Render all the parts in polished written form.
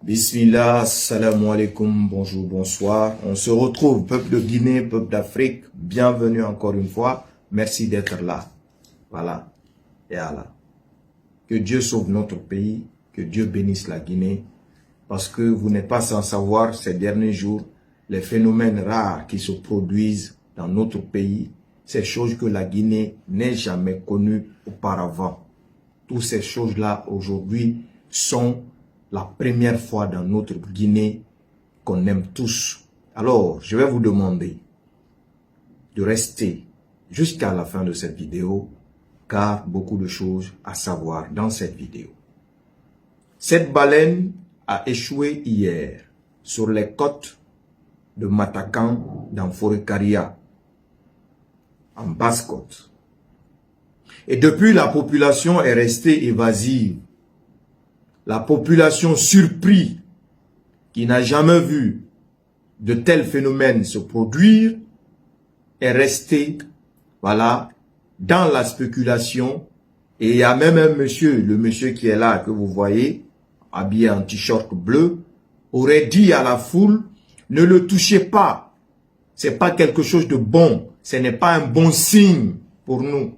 Bismillah, salam alaikum, bonjour, bonsoir. On se retrouve, peuple de Guinée, peuple d'Afrique. Bienvenue encore une fois. Merci d'être là. Voilà. Et Allah. Que Dieu sauve notre pays, que Dieu bénisse la Guinée. Parce que vous n'êtes pas sans savoir, ces derniers jours, les phénomènes rares qui se produisent dans notre pays, ces choses que la Guinée n'ait jamais connues auparavant. Toutes ces choses-là, aujourd'hui, sont la première fois dans notre Guinée qu'on aime tous. Alors, je vais vous demander de rester jusqu'à la fin de cette vidéo, car beaucoup de choses à savoir dans cette vidéo. Cette baleine a échoué hier sur les côtes de Matakan dans Forêt-Caria, en Basse-Côte. Et depuis, la population est restée évasive. La population surprise, qui n'a jamais vu de tels phénomènes se produire, est restée, voilà, dans la spéculation. Et il y a même un monsieur, le monsieur qui est là, que vous voyez, habillé en t-shirt bleu, aurait dit à la foule, ne le touchez pas. C'est pas quelque chose de bon. Ce n'est pas un bon signe pour nous.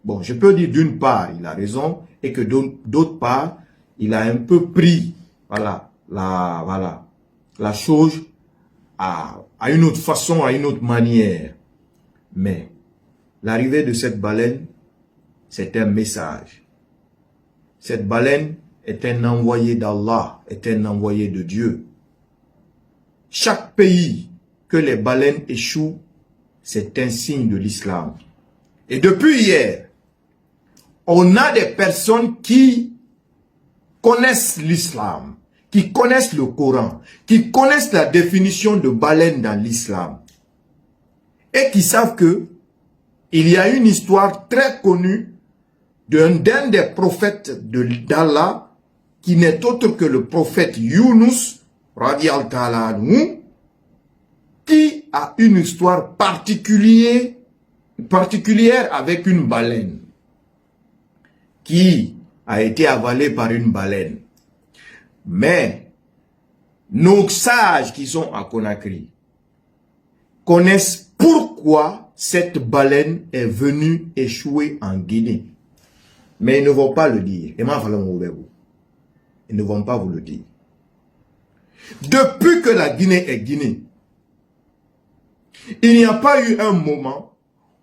Bon, je peux dire d'une part, il a raison, et que d'autre part, il a un peu pris, voilà, la chose à une autre façon, à une autre manière. Mais l'arrivée de cette baleine, c'est un message. Cette baleine est un envoyé d'Allah, est un envoyé de Dieu. Chaque pays que les baleines échouent, c'est un signe de l'islam. Et depuis hier, on a des personnes qui connaissent l'islam, qui connaissent le Coran, qui connaissent la définition de baleine dans l'islam, et qui savent que il y a une histoire très connue d'un des prophètes d'Allah, qui n'est autre que le prophète Yunus, radiallahu ta'ala anhu, qui a une histoire particulière avec une baleine, qui a été avalé par une baleine. Mais nos sages qui sont à Conakry connaissent pourquoi cette baleine est venue échouer en Guinée. Mais ils ne vont pas le dire. Ils ne vont pas vous le dire. Depuis que la Guinée est Guinée, il n'y a pas eu un moment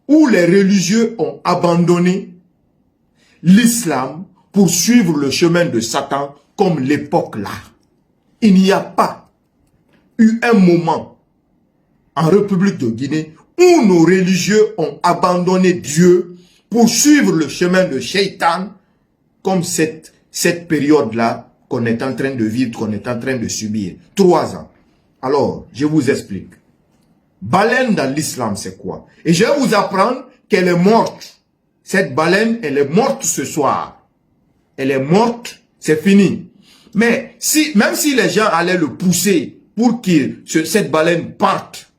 où les religieux ont abandonné l'islam pour suivre le chemin de Satan comme l'époque là. Il n'y a pas eu un moment en République de Guinée où nos religieux ont abandonné Dieu pour suivre le chemin de Shaitan comme cette période-là qu'on est en train de vivre, qu'on est en train de subir. 3 ans. Alors, je vous explique. Baleine dans l'islam, c'est quoi? Et je vais vous apprendre qu'elle est morte. Cette baleine, elle est morte ce soir. Elle est morte, c'est fini. Mais même si les gens allaient le pousser pour que cette baleine parte,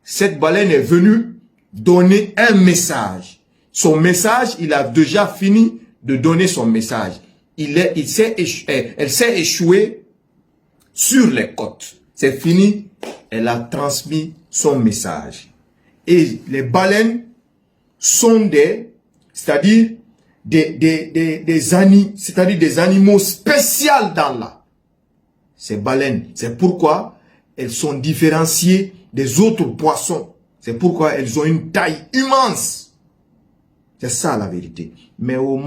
cette baleine est venue donner un message. Son message, il a déjà fini de donner son message. Elle s'est échouée sur les côtes. C'est fini. Elle a transmis son message. Et les baleines sont c'est-à-dire des animaux spéciaux d'Allah. Ces baleines, c'est pourquoi elles sont différenciées des autres poissons. C'est pourquoi elles ont une taille immense. C'est ça la vérité. Mais au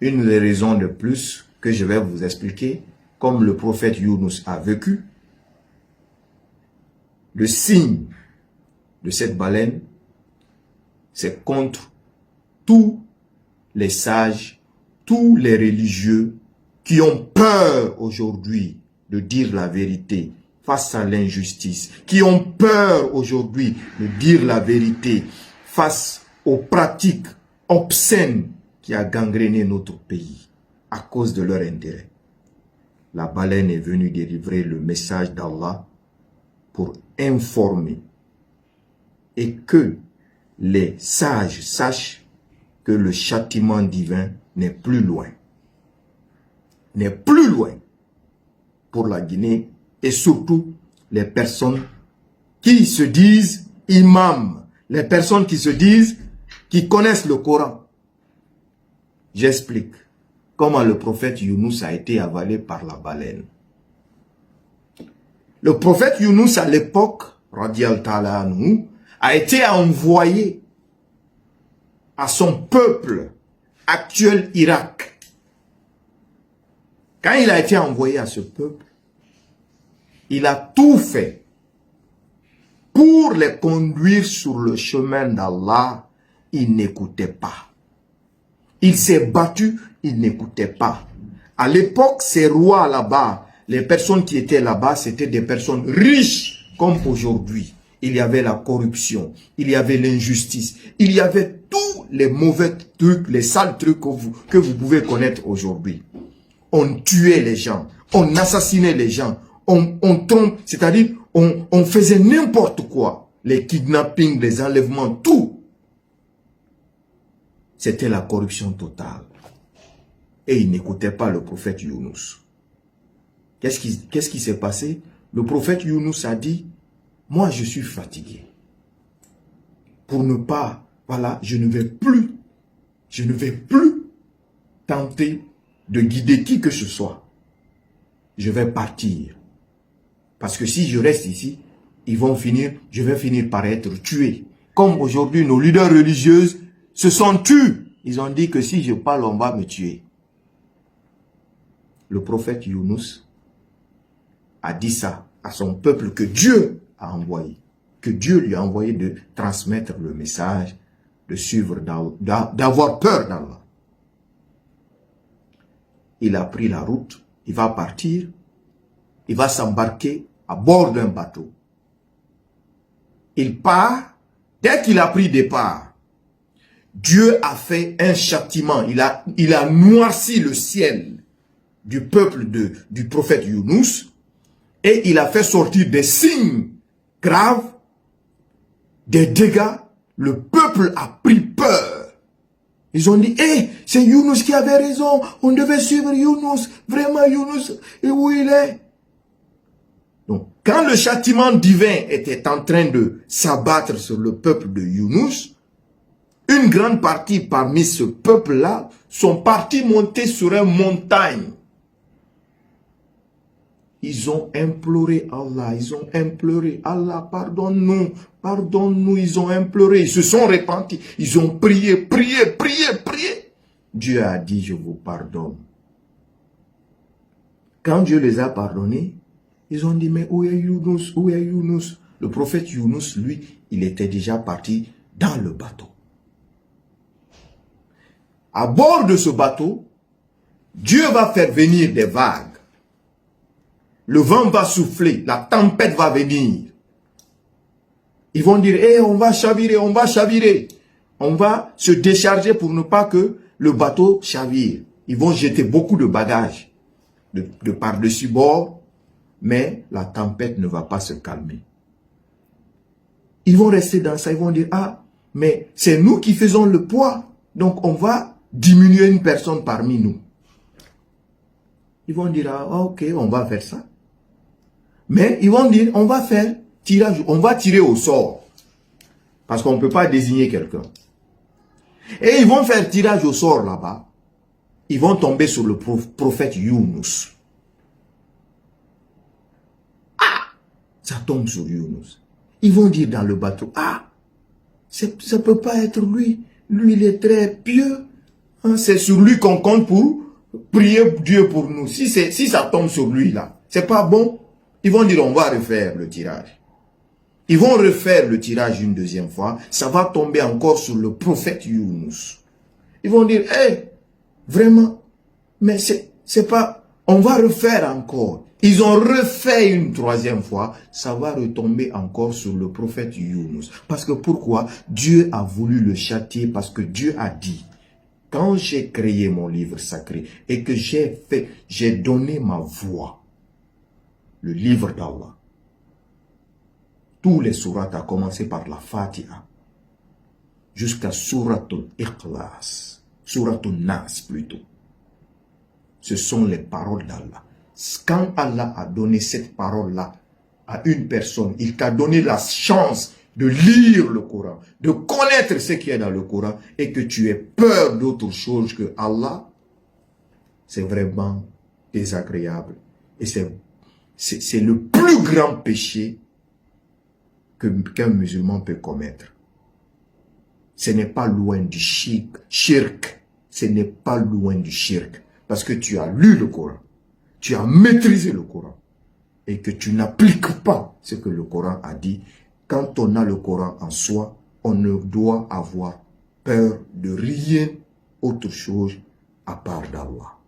une des raisons de plus que je vais vous expliquer, comme le prophète Yunus a vécu, le signe de cette baleine, c'est contre tous les sages, tous les religieux qui ont peur aujourd'hui de dire la vérité face à l'injustice, qui ont peur aujourd'hui de dire la vérité face aux pratiques obscènes qui a gangréné notre pays à cause de leur intérêt. La baleine est venue délivrer le message d'Allah pour informer et que les sages sachent que le châtiment divin n'est plus loin. N'est plus loin pour la Guinée et surtout les personnes qui se disent imams, les personnes qui se disent, qui connaissent le Coran. J'explique comment le prophète Younous a été avalé par la baleine. Le prophète Younous à l'époque, radiallahu ta'ala anhu, a été envoyé à son peuple actuel Irak. Quand il a été envoyé à ce peuple, il a tout fait pour les conduire sur le chemin d'Allah. Il n'écoutait pas. Il s'est battu, il n'écoutait pas. À l'époque, ces rois là-bas, les personnes qui étaient là-bas, c'était des personnes riches comme aujourd'hui. Il y avait la corruption, il y avait l'injustice, il y avait tous les mauvais trucs, les sales trucs que vous pouvez connaître aujourd'hui. On tuait les gens, on assassinait les gens, on trompe, c'est-à-dire on faisait n'importe quoi. Les kidnappings, les enlèvements, tout. C'était la corruption totale. Et il n'écoutait pas le prophète Younous. Qu'est-ce qui s'est passé? Le prophète Younous a dit, moi je suis fatigué. Pour ne pas, voilà, je ne vais plus tenter de guider qui que ce soit. Je vais partir. Parce que si je reste ici, je vais finir par être tué. Comme aujourd'hui, nos leaders religieuses se sont tués. Ils ont dit que si je parle, on va me tuer. Le prophète Younous a dit ça à son peuple que Dieu a envoyé. Que Dieu lui a envoyé de transmettre le message, de suivre, d'avoir peur d'Allah. Il a pris la route, il va partir, il va s'embarquer à bord d'un bateau. Il part, dès qu'il a pris départ, Dieu a fait un châtiment, il a noirci le ciel du peuple du prophète Younous et il a fait sortir des signes graves, des dégâts. Le peuple a pris peur. Ils ont dit, c'est Younous qui avait raison, on devait suivre Younous, vraiment Younous, et où il est? Donc, quand le châtiment divin était en train de s'abattre sur le peuple de Younous, une grande partie parmi ce peuple-là sont partis monter sur une montagne. Ils ont imploré Allah, Allah, pardonne-nous, pardonne-nous, ils ont imploré, ils se sont repentis, ils ont prié. Dieu a dit, je vous pardonne. Quand Dieu les a pardonnés, ils ont dit, mais où est Younous, où est Younous? Le prophète Younous, lui, il était déjà parti dans le bateau. À bord de ce bateau, Dieu va faire venir des vagues. Le vent va souffler, la tempête va venir. Ils vont dire, on va chavirer, on va chavirer. On va se décharger pour ne pas que le bateau chavire. Ils vont jeter beaucoup de bagages de par-dessus bord, mais la tempête ne va pas se calmer. Ils vont rester dans ça, ils vont dire, mais c'est nous qui faisons le poids, donc on va diminuer une personne parmi nous. Ils vont dire, ok, on va faire ça. Mais ils vont dire, on va faire tirage, on va tirer au sort. Parce qu'on ne peut pas désigner quelqu'un. Et ils vont faire tirage au sort là-bas. Ils vont tomber sur le prophète Younous. Ça tombe sur Younous. Ils vont dire dans le bateau, ça ne peut pas être lui. Lui, il est très pieux. C'est sur lui qu'on compte pour prier Dieu pour nous. Si ça tombe sur lui là, c'est pas bon. Ils vont dire, on va refaire le tirage. Ils vont refaire le tirage une deuxième fois. Ça va tomber encore sur le prophète Younous. Ils vont dire, vraiment, mais c'est pas, on va refaire encore. Ils ont refait une troisième fois. Ça va retomber encore sur le prophète Younous. Parce que pourquoi? Dieu a voulu le châtier parce que Dieu a dit, quand j'ai créé mon livre sacré et que j'ai donné ma voix, le livre d'Allah. Tous les sourates, à commencer par la Fatiha, jusqu'à Suratul Ikhlas. Surat Nas plutôt. Ce sont les paroles d'Allah. Quand Allah a donné cette parole-là à une personne, il t'a donné la chance de lire le Coran, de connaître ce qui est dans le Coran et que tu aies peur d'autre chose que Allah, c'est vraiment désagréable. Et c'est le plus grand péché qu'un musulman peut commettre. Ce n'est pas loin du shirk. Ce n'est pas loin du shirk. Parce que tu as lu le Coran, tu as maîtrisé le Coran et que tu n'appliques pas ce que le Coran a dit. Quand on a le Coran en soi, on ne doit avoir peur de rien autre chose à part d'Allah.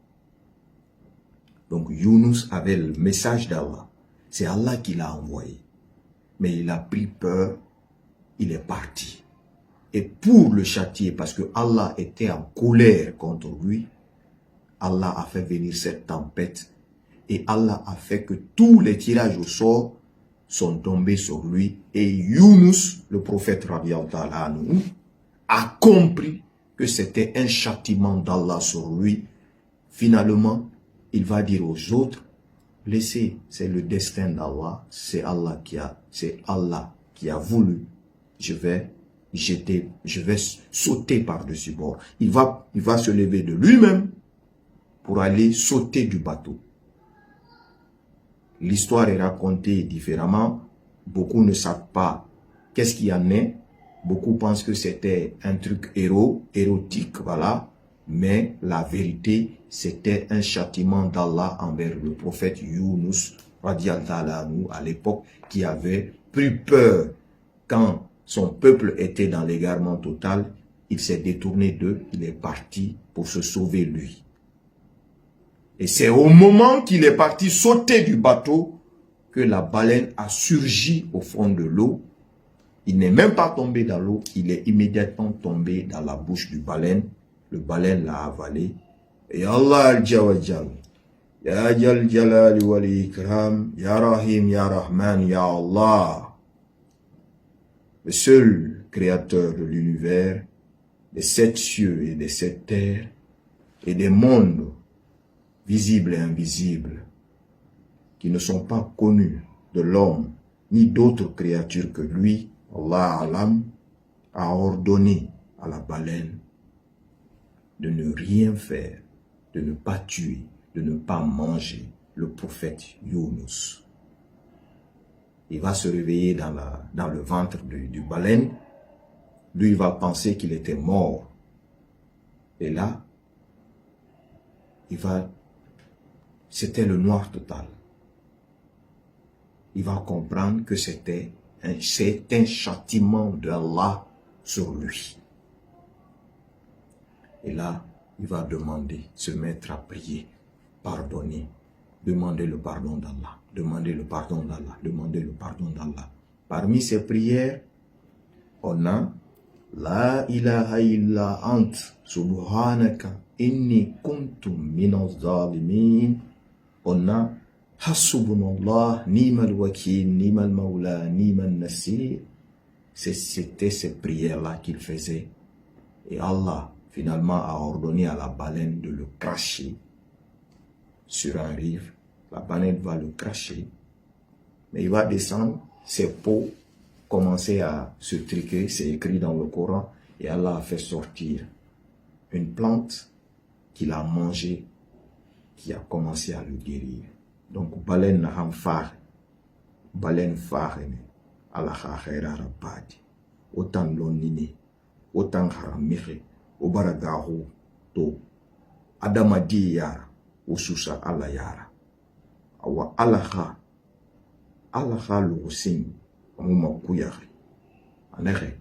Donc Yunus avait le message d'Allah. C'est Allah qui l'a envoyé. Mais il a pris peur, il est parti. Et pour le châtier, parce que Allah était en colère contre lui, Allah a fait venir cette tempête et Allah a fait que tous les tirages au sort sont tombés sur lui. Et Yunus, le prophète a compris que c'était un châtiment d'Allah sur lui. Finalement, il va dire aux autres, laissez, c'est le destin d'Allah, c'est Allah qui a voulu, je vais sauter par-dessus bord. Il va se lever de lui-même pour aller sauter du bateau. L'histoire est racontée différemment. Beaucoup ne savent pas qu'est-ce qu'il y en est. Beaucoup pensent que c'était un truc érotique, voilà. Mais la vérité, c'était un châtiment d'Allah envers le prophète Yunus, radiallahu à l'époque, qui avait pris peur quand son peuple était dans l'égarement total. Il s'est détourné d'eux, il est parti pour se sauver lui. Et c'est au moment qu'il est parti sauter du bateau que la baleine a surgi au fond de l'eau. Il n'est même pas tombé dans l'eau, il est immédiatement tombé dans la bouche du baleine. Le baleine l'a avalé. Et Allah al-Jawajal, Ya Jal Jalali wal Ikram, Ya Rahim, Ya Rahman, Ya Allah, le seul créateur de l'univers, des 7 cieux et des 7 terres, et des mondes visibles et invisibles, qui ne sont pas connus de l'homme, ni d'autres créatures que lui, Allah Alam, a ordonné à la baleine de ne rien faire, de ne pas tuer, de ne pas manger le prophète Yunus. Il va se réveiller dans le ventre du baleine. Lui, il va penser qu'il était mort. Et là, c'était le noir total. Il va comprendre que c'est un châtiment d'Allah sur lui. Et là, il va se mettre à prier, pardonner, demander le pardon d'Allah, demander le pardon d'Allah, demander le pardon d'Allah. Parmi ces prières, on a La ilaha illa ant, subhanaka, inni kuntum minaz zalimin. On a Hasbunallah, ni'mal wakil, ni'mal maula, ni'mal nasir. C'était ces prières-là qu'il faisait. Et Allah, finalement, a ordonné à la baleine de le cracher sur un rive. La baleine va le cracher, mais il va descendre, ses peaux commencer à se triquer, c'est écrit dans le Coran, et Allah a fait sortir une plante qu'il a mangée, qui a commencé à le guérir. Donc, baleine n'a pas baleine phare, Allah a rabadi, autant l'onine, autant haramire, obaragahu to, adamadi yara, ususa Allah yara, awa Allah l'usin, amuma kuyari, anere,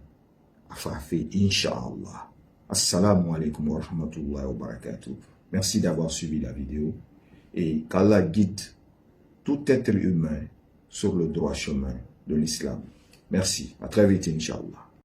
afafi, Inch'Allah. Assalamu alaikum wa rahmatullahi wa barakatuh. Merci d'avoir suivi la vidéo et qu'Allah guide tout être humain sur le droit chemin de l'islam. Merci. À très vite, Inch'Allah.